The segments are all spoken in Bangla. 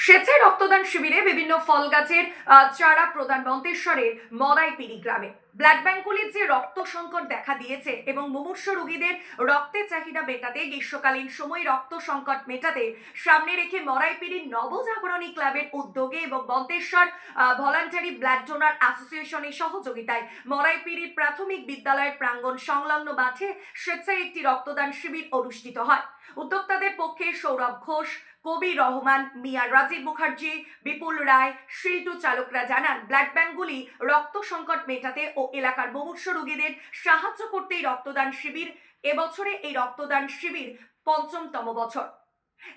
স্বেচ্ছায় রক্তদান শিবিরে বিভিন্ন ফল গাছের চারা প্রদান মন্তেশ্বরের মরাইপিড়ি গ্রামে। ব্লাড ব্যাঙ্কগুলির যে রক্ত সংকট দেখা দিয়েছে এবং মুমূর্ষ রোগীদের রক্তের চাহিদা মেটাতে, গ্রীষ্মকালীন সময় রক্ত সংকট মেটাতে সামনে রেখে মরাইপিড়ির নবজাগরণী ক্লাবের উদ্যোগে এবং মন্তেশ্বর ভলান্টারি ব্লাড ডোনার অ্যাসোসিয়েশনের সহযোগিতায় মরাইপিড়ির প্রাথমিক বিদ্যালয়ের প্রাঙ্গণ সংলগ্ন মাঠে স্বেচ্ছায় একটি রক্তদান শিবির অনুষ্ঠিত হয়। উদ্যোক্তাদের পক্ষে সৌরভ ঘোষ, কবি রহমান, মিয়া রাজীব মুখার্জি, বিপুল রায়, শিল্টু চালকরা জানান, ব্লাড ব্যাঙ্কগুলি রক্ত সংকট মেটাতে ও এলাকার মুমূর্ষ রোগীদের সাহায্য করতেই রক্তদান শিবির। এবছরে এই রক্তদান শিবির ৫ম বছর।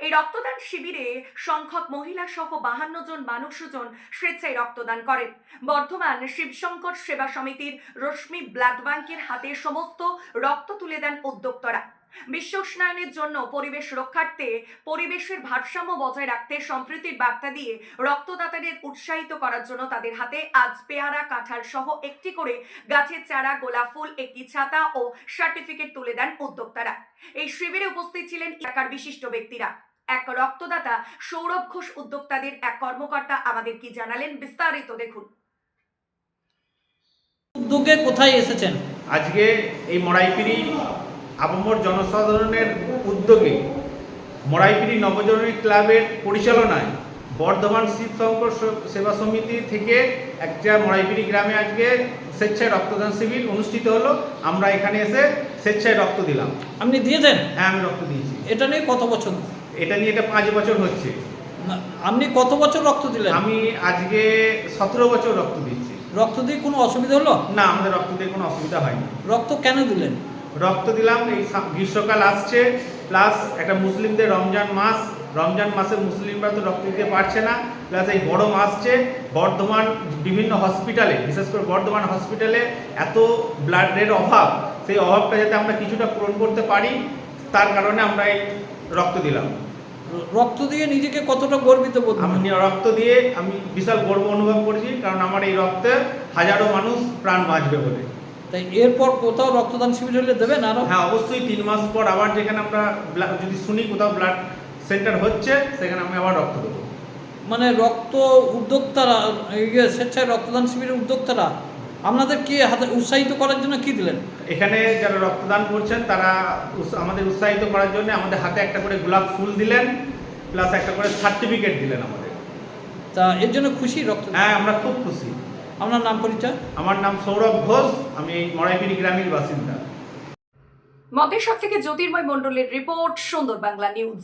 এই রক্তদান শিবিরে সংখ্যক মহিলা সহ 52 জন মানুষজন স্বেচ্ছায় রক্তদান করেন। বর্ধমান শিবশঙ্কর সেবা সমিতির রশ্মি ব্লাড ব্যাংকের হাতে সমস্ত রক্ত তুলে দেন উদ্যোক্তারা। বিশ্ব উষ্ণায়নের জন্য পরিবেশ রক্ষার্থে পরিবেশের ভারসাম্য বজায় রাখতে সম্প্রীতির বার্তা দিয়ে রক্তদাতাদের উৎসাহিত করার জন্য তাদের হাতে আজ পেয়ারা, কাঁঠাল সহ একটি করে গাছের চারা, গোলাপ ফুল, একটি ছাতা ও সার্টিফিকেট তুলে দেন উদ্যোক্তারা। এই শিবিরে উপস্থিত ছিলেন এলাকার বিশিষ্ট ব্যক্তিরা। এক রক্তদাতা সৌরভ ঘোষ উদ্যোক্তাদের এক কর্মকর্তা আমাদের কি জানালেন, বিস্তারিত দেখুন। উদ্যোগে কোথায় এসেছেন? আজকে এই মরাইপিড়ি আপামর জনসাধারণের উদ্যোগে মরাইপিড়ি নবজাগরণী ক্লাবের পরিচালনায় বর্ধমান শিবশঙ্কর সেবা সমিতি থেকে একটা মরাইপিড়ি গ্রামে আজকে স্বেচ্ছায় রক্তদান শিবির অনুষ্ঠিত হলো। আমরা এখানে এসে স্বেচ্ছায় রক্ত দিলাম। আপনি দিয়েছেন? হ্যাঁ, আমি রক্ত দিয়েছি। এটা নিয়ে কত বছর? এটা নিয়ে এটা 5 বছর হচ্ছে। আপনি কত বছর রক্ত দিলেন? আমি আজকে 17 বছর রক্ত দিচ্ছি। রক্ত দিয়ে কোনো অসুবিধা হলো না, আমাদের রক্ত দিয়ে কোনো অসুবিধা হয়নি। রক্ত কেন দিলেন? রক্ত দিলাম, এই গ্রীষ্মকাল আসছে, প্লাস একটা মুসলিমদের রমজান মাসে মুসলিমরা তো রক্ত দিতে পারছে না, প্লাস এই গরম আসছে। বর্ধমান বিভিন্ন হসপিটালে, বিশেষ করে বর্ধমান হসপিটালে এত ব্লাডের অভাব, সেই অভাবটা যাতে আমরা কিছুটা পূরণ করতে পারি, তার কারণে আমরা এই রক্ত দিলাম। রক্ত দিয়ে নিজেকে কতটা গর্বিত বোধ? আমি রক্ত দিয়ে আমি বিশাল গর্ব অনুভব করেছি, কারণ আমার এই রক্তে হাজারো মানুষ প্রাণ বাঁচবে বলে। তাই এরপর কোথাও রক্তদান শিবির হলে দেবেন আরো? হ্যাঁ, অবশ্যই 3 মাস পর আবার যেখানে আমরা যদি শুনি কোথাও ব্লাড সেন্টার হচ্ছে, সেখানে আমি আবার রক্ত দেবো। মানে রক্ত উদ্যোক্তারা, স্বেচ্ছায় রক্তদান শিবিরের উদ্যোক্তারা আপনাদের কি হাতে উৎসাহিত করার জন্য কি দিলেন? এখানে যারা রক্তদান করছেন তারা আমাদের উৎসাহিত করার জন্য আমাদের হাতে একটা করে গোলাপ ফুল দিলেন, প্লাস একটা করে সার্টিফিকেট দিলেন আমাদের। তা এর জন্য খুশি রক্ত? হ্যাঁ, আমরা খুব খুশি। আপনার নাম পরিচয়? আমার নাম সৌরভ ঘোষ, আমি এই মরাইপিড়ি গ্রামের বাসিন্দা। মন্তেশ্বর থেকে জ্যোতির্ময় মণ্ডলের রিপোর্ট, সুন্দর বাংলা নিউজ।